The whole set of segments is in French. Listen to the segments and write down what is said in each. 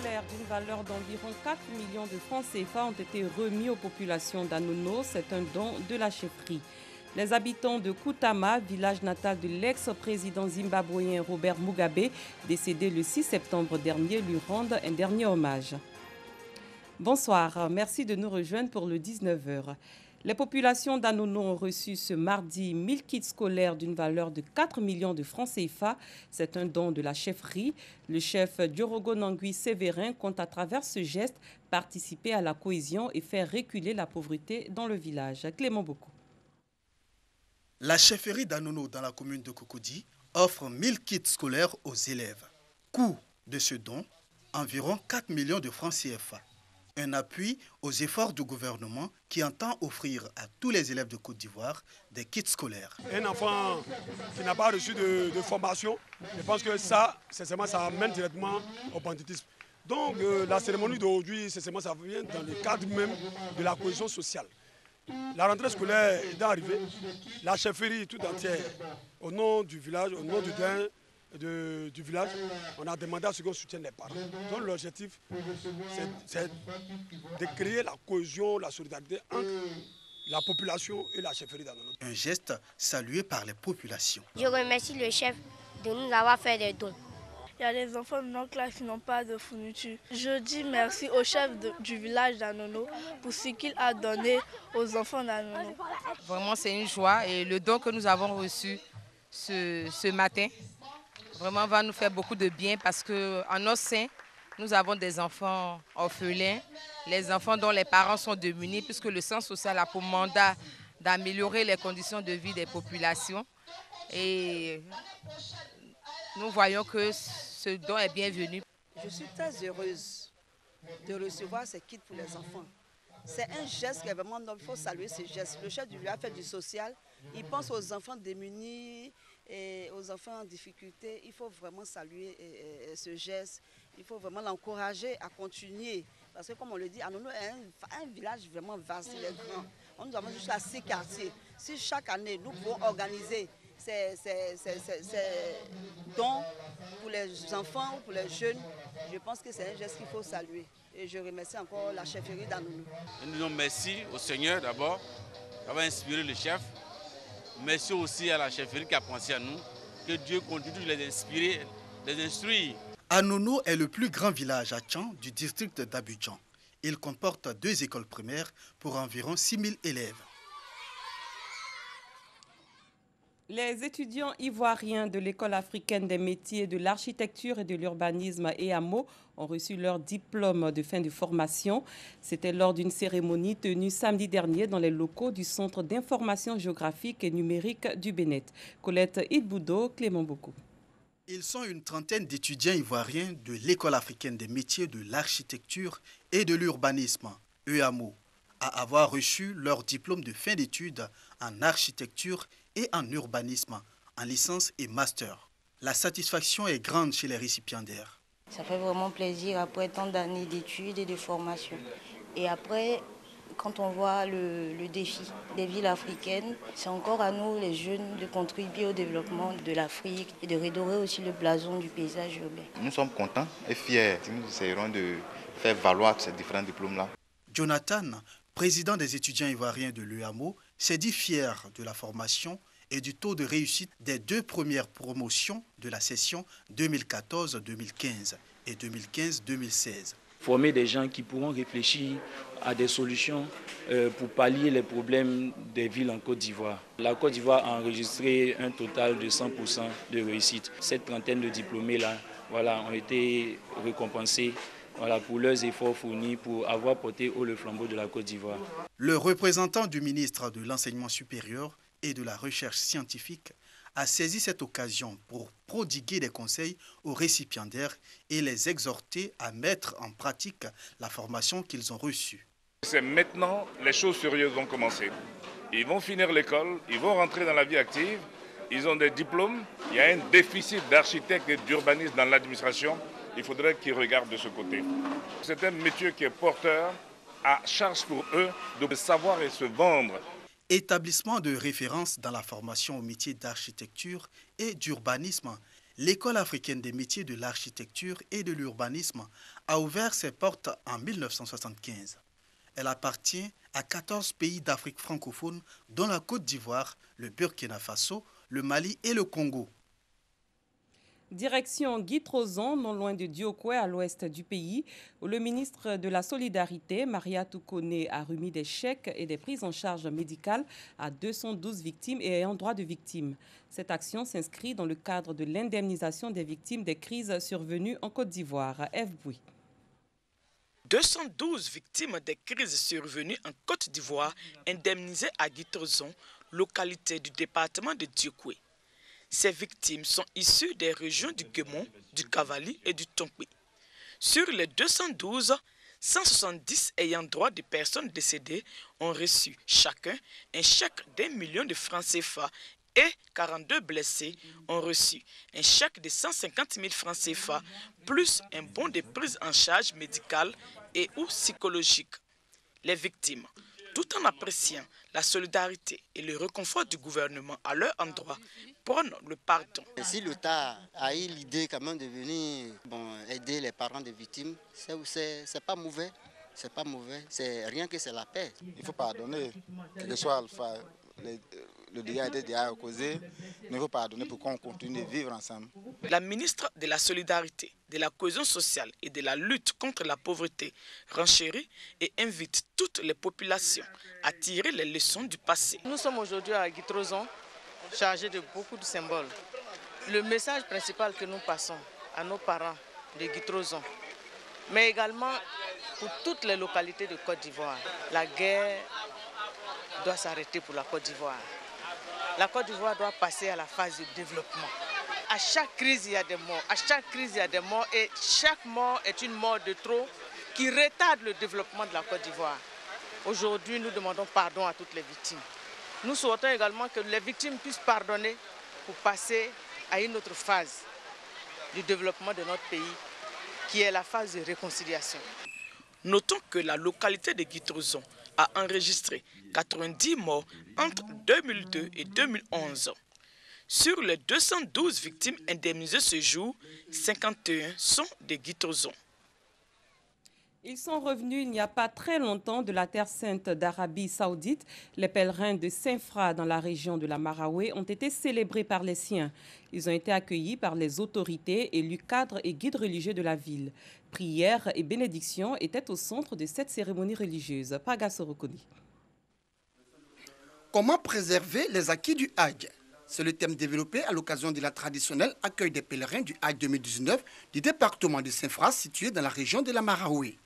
scolaires d'une valeur d'environ 4 millions de francs CFA ont été remis aux populations d'Anono. C'est un don de la chefferie. Les habitants de Kutama, village natal de l'ex-président zimbabwéen Robert Mugabe, décédé le 6 septembre dernier, lui rendent un dernier hommage. Bonsoir, merci de nous rejoindre pour le 19h. Les populations d'Anono ont reçu ce mardi 1000 kits scolaires d'une valeur de 4 millions de francs CFA. C'est un don de la chefferie. Le chef Djorogo Nangui Sévérin compte à travers ce geste participer à la cohésion et faire reculer la pauvreté dans le village. Clément Boko. La chefferie d'Anono dans la commune de Cocody offre 1000 kits scolaires aux élèves. Coût de ce don, environ 4 millions de francs CFA. Un appui aux efforts du gouvernement qui entend offrir à tous les élèves de Côte d'Ivoire des kits scolaires. Un enfant qui n'a pas reçu de formation, je pense que ça, ça amène directement au banditisme. Donc la cérémonie d'aujourd'hui, ça vient dans le cadre même de la cohésion sociale. La rentrée scolaire est arrivée, la chefferie tout entière, au nom du village, au nom du village, on a demandé à ce qu'on soutienne les parents. Donc l'objectif, c'est de créer la cohésion, la solidarité entre la population et la chefferie d'Anono. Un geste salué par les populations. Je remercie le chef de nous avoir fait des dons. Il y a des enfants de notre classe qui n'ont pas de fourniture. Je dis merci au chef du village d'Anono pour ce qu'il a donné aux enfants d'Anono. Vraiment, c'est une joie et le don que nous avons reçu ce matin vraiment va nous faire beaucoup de bien parce qu'en notre sein, nous avons des enfants orphelins, les enfants dont les parents sont démunis puisque le Centre social a pour mandat d'améliorer les conditions de vie des populations. Et nous voyons que ce don est bienvenu. Je suis très heureuse de recevoir ces kits pour les enfants. C'est un geste qui est vraiment noble, il faut saluer ce geste. Le chef du village fait du social, il pense aux enfants démunis et aux enfants en difficulté. Il faut vraiment saluer ce geste, il faut vraiment l'encourager à continuer. Parce que comme on le dit, Anono est un village vraiment vaste, il est grand. Nous avons jusqu'à 6 quartiers. Si chaque année nous pouvons organiser ces dons pour les enfants ou pour les jeunes, je pense que c'est un geste qu'il faut saluer. Et je remercie encore la chefferie d'Anono. Nous disons merci au Seigneur d'abord d'avoir inspiré le chef. Merci aussi à la chefferie qui a pensé à nous. Que Dieu continue de les inspirer, les instruire. Anono est le plus grand village à Tchan du district d'Abidjan. Il comporte 2 écoles primaires pour environ 6000 élèves. Les étudiants ivoiriens de l'École africaine des métiers de l'architecture et de l'urbanisme EAMO ont reçu leur diplôme de fin de formation. C'était lors d'une cérémonie tenue samedi dernier dans les locaux du Centre d'information géographique et numérique du Bénin. Colette Idboudo, Clément Boko. Ils sont une trentaine d'étudiants ivoiriens de l'École africaine des métiers de l'architecture et de l'urbanisme, EAMO, à avoir reçu leur diplôme de fin d'études en architecture et en urbanisme, en licence et master. La satisfaction est grande chez les récipiendaires. Ça fait vraiment plaisir après tant d'années d'études et de formation. Et après, quand on voit le défi des villes africaines, c'est encore à nous, les jeunes, de contribuer au développement de l'Afrique et de redorer aussi le blason du paysage urbain. Nous sommes contents et fiers. Nous essayerons de faire valoir ces différents diplômes-là. Jonathan, président des étudiants ivoiriens de l'EAMO, s'est dit fier de la formation et du taux de réussite des 2 premières promotions de la session 2014-2015 et 2015-2016. Former des gens qui pourront réfléchir à des solutions pour pallier les problèmes des villes en Côte d'Ivoire. La Côte d'Ivoire a enregistré un total de 100% de réussite. Cette trentaine de diplômés-là ont été récompensés pour leurs efforts fournis pour avoir porté haut le flambeau de la Côte d'Ivoire. Le représentant du ministre de l'Enseignement supérieur et de la Recherche scientifique a saisi cette occasion pour prodiguer des conseils aux récipiendaires et les exhorter à mettre en pratique la formation qu'ils ont reçue. C'est maintenant les choses sérieuses vont commencer. Ils vont finir l'école, ils vont rentrer dans la vie active, ils ont des diplômes, il y a un déficit d'architectes et d'urbanistes dans l'administration. Il faudrait qu'ils regardent de ce côté. C'est un métier qui est porteur, à charge pour eux de savoir et se vendre. Établissement de référence dans la formation au métier d'architecture et d'urbanisme, l'École africaine des métiers de l'architecture et de l'urbanisme a ouvert ses portes en 1975. Elle appartient à 14 pays d'Afrique francophone, dont la Côte d'Ivoire, le Burkina Faso, le Mali et le Congo. Direction Guy-Trozon, non loin de Diokwe, à l'ouest du pays, où le ministre de la Solidarité, Maria Toukone, a remis des chèques et des prises en charge médicales à 212 victimes et ayant droit de victimes. Cette action s'inscrit dans le cadre de l'indemnisation des victimes des crises survenues en Côte d'Ivoire. F. Bouy. 212 victimes des crises survenues en Côte d'Ivoire indemnisées à Guy-Trozon, localité du département de Diokwe. Ces victimes sont issues des régions du Guémon, du Cavali et du Tonkwe. Sur les 212, 170 ayant droit de personnes décédées ont reçu chacun un chèque d'1 million de francs CFA et 42 blessés ont reçu un chèque de 150 000 francs CFA plus un bon de prise en charge médicale et ou psychologique. Les victimes, tout en appréciant la solidarité et le réconfort du gouvernement à leur endroit, prennent le pardon. Si l'État a eu l'idée quand même de venir aider les parents des victimes, c'est pas mauvais. C'est pas mauvais, c'est rien que c'est la paix. Il faut pardonner, quel que soit le dégât était déjà causé, mais il faut pardonner pour qu'on continue de vivre ensemble. La ministre de la Solidarité, de la Cohésion sociale et de la lutte contre la pauvreté renchérit et invite toutes les populations à tirer les leçons du passé. Nous sommes aujourd'hui à Guy-Trozon, chargés de beaucoup de symboles. Le message principal que nous passons à nos parents de Guy-Trozon, mais également pour toutes les localités de Côte d'Ivoire, la guerre doit s'arrêter pour la Côte d'Ivoire. La Côte d'Ivoire doit passer à la phase de développement. À chaque crise, il y a des morts. À chaque crise, il y a des morts. Et chaque mort est une mort de trop qui retarde le développement de la Côte d'Ivoire. Aujourd'hui, nous demandons pardon à toutes les victimes. Nous souhaitons également que les victimes puissent pardonner pour passer à une autre phase du développement de notre pays, qui est la phase de réconciliation. Notons que la localité de Guy-Trozon a enregistré 90 morts entre 2002 et 2011. Sur les 212 victimes indemnisées ce jour, 51 sont de Guy-Trozon. Ils sont revenus il n'y a pas très longtemps de la Terre Sainte d'Arabie Saoudite. Les pèlerins de Saint-Fra dans la région de la Maraoué ont été célébrés par les siens. Ils ont été accueillis par les autorités, élus cadres et guides religieux de la ville. Prières et bénédictions étaient au centre de cette cérémonie religieuse. Paga Sorokoni. Comment préserver les acquis du Hajj? C'est le thème développé à l'occasion de la traditionnelle accueil des pèlerins du Hajj 2019 du département de Saint-Fra situé dans la région de la Maraoué.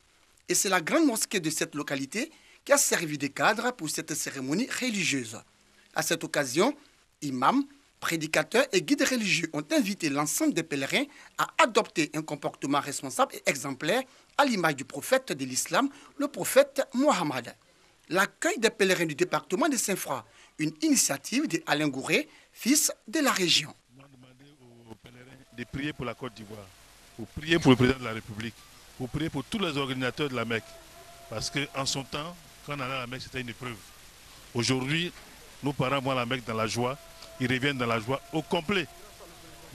Et c'est la grande mosquée de cette localité qui a servi de cadre pour cette cérémonie religieuse. À cette occasion, imams, prédicateurs et guides religieux ont invité l'ensemble des pèlerins à adopter un comportement responsable et exemplaire à l'image du prophète de l'islam, le prophète Mohammed. L'accueil des pèlerins du département de Saint-Fra, une initiative d'Alain Gouré, fils de la région. On a demandé aux pèlerins de prier pour la Côte d'Ivoire, pour prier pour le président de la République, pour prier pour tous les organisateurs de la Mecque. Parce qu'en son temps, quand on allait à la Mecque, c'était une épreuve. Aujourd'hui, nos parents vont à la Mecque dans la joie, ils reviennent dans la joie au complet.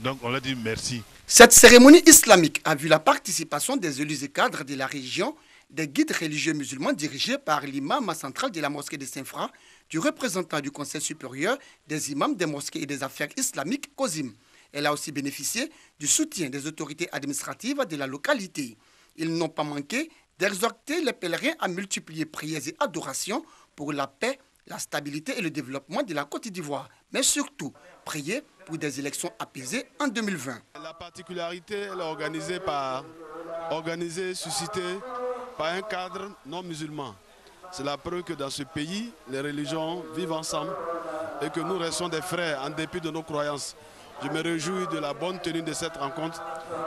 Donc on leur dit merci. Cette cérémonie islamique a vu la participation des élus et cadres de la région, des guides religieux musulmans dirigés par l'imam central de la mosquée de Saint-Fra, du représentant du Conseil supérieur des imams des mosquées et des affaires islamiques, COSIM. Elle a aussi bénéficié du soutien des autorités administratives de la localité. Ils n'ont pas manqué d'exhorter les pèlerins à multiplier prières et adorations pour la paix, la stabilité et le développement de la Côte d'Ivoire, mais surtout prier pour des élections apaisées en 2020. La particularité, elle est suscitée par un cadre non musulman. C'est la preuve que dans ce pays, les religions vivent ensemble et que nous restons des frères en dépit de nos croyances. Je me réjouis de la bonne tenue de cette rencontre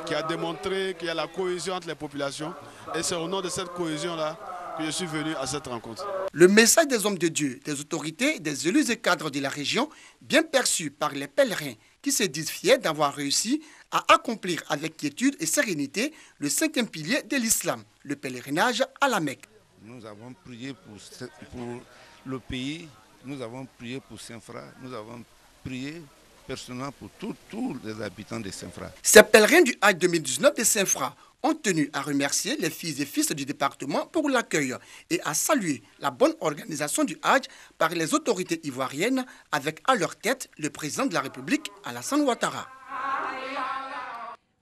qui a démontré qu'il y a la cohésion entre les populations. Et c'est au nom de cette cohésion-là que je suis venu à cette rencontre. Le message des hommes de Dieu, des autorités, des élus et cadres de la région, bien perçu par les pèlerins qui se disent fiers d'avoir réussi à accomplir avec quiétude et sérénité le 5e pilier de l'islam, le pèlerinage à la Mecque. Nous avons prié pour le pays, nous avons prié pour Saint-Fra, nous avons prié personnellement pour tous les habitants de Saint-Fra. Ces pèlerins du Hajj 2019 de Saint-Fra ont tenu à remercier les filles et fils du département pour l'accueil et à saluer la bonne organisation du Hajj par les autorités ivoiriennes avec à leur tête le président de la République, Alassane Ouattara.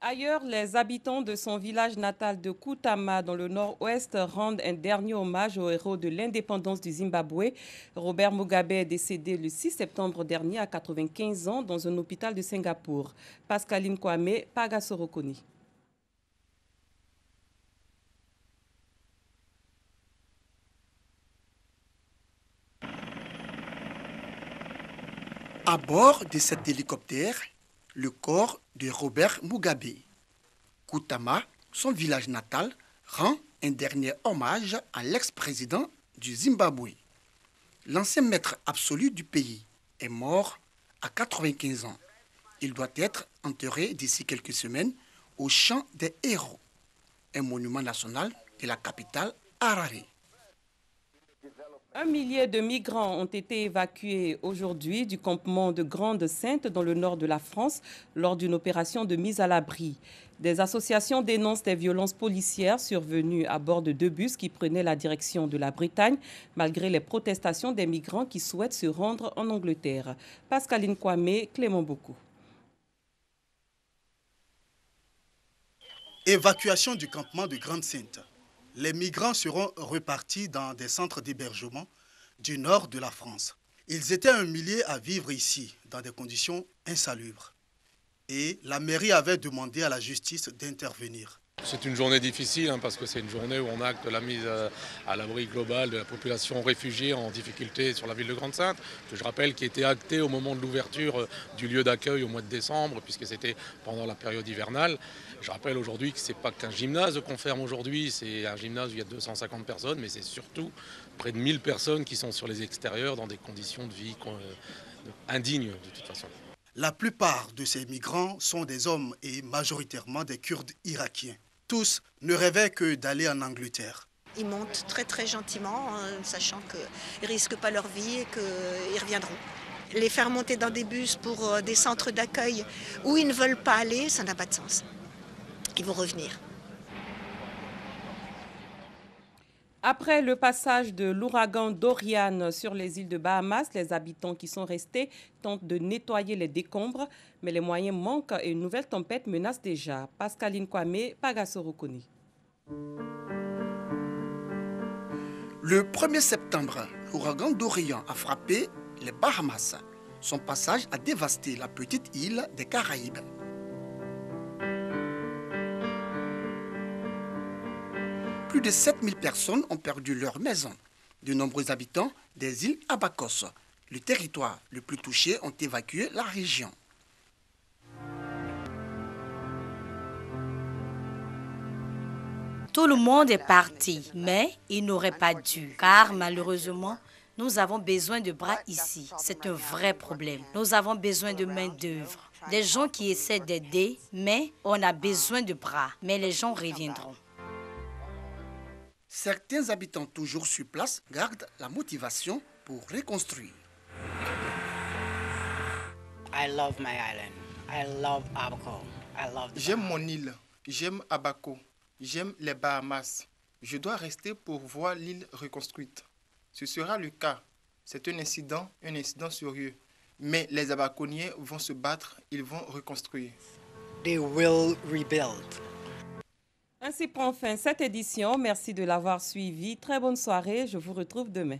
Ailleurs, les habitants de son village natal de Koutama, dans le nord-ouest, rendent un dernier hommage au héros de l'indépendance du Zimbabwe. Robert Mugabe est décédé le 6 septembre dernier à 95 ans dans un hôpital de Singapour. Pascaline Kwame, Pagasorokoni. À bord de cet hélicoptère, le corps de Robert Mugabe. Koutama, son village natal, rend un dernier hommage à l'ex-président du Zimbabwe. L'ancien maître absolu du pays est mort à 95 ans. Il doit être enterré d'ici quelques semaines au Champ des Héros, un monument national de la capitale Harare. 1 millier de migrants ont été évacués aujourd'hui du campement de Grande-Sainte dans le nord de la France lors d'une opération de mise à l'abri. Des associations dénoncent des violences policières survenues à bord de 2 bus qui prenaient la direction de la Bretagne, malgré les protestations des migrants qui souhaitent se rendre en Angleterre. Pascaline Kwame, Clément Beaucoup. Évacuation du campement de Grande-Sainte. Les migrants seront repartis dans des centres d'hébergement du nord de la France. Ils étaient 1 millier à vivre ici, dans des conditions insalubres. Et la mairie avait demandé à la justice d'intervenir. C'est une journée difficile parce que c'est une journée où on acte la mise à l'abri global de la population réfugiée en difficulté sur la ville de Grande-Sainte, que je rappelle qui était actée au moment de l'ouverture du lieu d'accueil au mois de décembre, puisque c'était pendant la période hivernale. Je rappelle aujourd'hui que ce n'est pas qu'un gymnase qu'on ferme aujourd'hui, c'est un gymnase où il y a 250 personnes, mais c'est surtout près de 1000 personnes qui sont sur les extérieurs dans des conditions de vie indignes de toute façon. La plupart de ces migrants sont des hommes et majoritairement des Kurdes irakiens. Tous ne rêvaient que d'aller en Angleterre. Ils montent très gentiment, sachant qu'ils ne risquent pas leur vie et qu'ils reviendront. Les faire monter dans des bus pour des centres d'accueil où ils ne veulent pas aller, ça n'a pas de sens. Ils vont revenir. Après le passage de l'ouragan Dorian sur les îles de Bahamas, les habitants qui sont restés tentent de nettoyer les décombres, mais les moyens manquent et une nouvelle tempête menace déjà. Pascaline Kwame, Pagasorokoni. Le 1er septembre, l'ouragan Dorian a frappé les Bahamas. Son passage a dévasté la petite île des Caraïbes. Plus de 7000 personnes ont perdu leur maison. De nombreux habitants des îles Abacos, le territoire le plus touché, ont évacué la région. Tout le monde est parti, mais il n'aurait pas dû, car malheureusement, nous avons besoin de bras ici. C'est un vrai problème. Nous avons besoin de main-d'œuvre. Des gens qui essaient d'aider, mais on a besoin de bras. Mais les gens reviendront. Certains habitants toujours sur place gardent la motivation pour reconstruire. J'aime mon île, j'aime Abaco, j'aime les Bahamas. Je dois rester pour voir l'île reconstruite. Ce sera le cas. C'est un incident sérieux. Mais les Abaconiens vont se battre, ils vont reconstruire. They will rebuild. Ainsi prend fin cette édition. Merci de l'avoir suivi. Très bonne soirée. Je vous retrouve demain.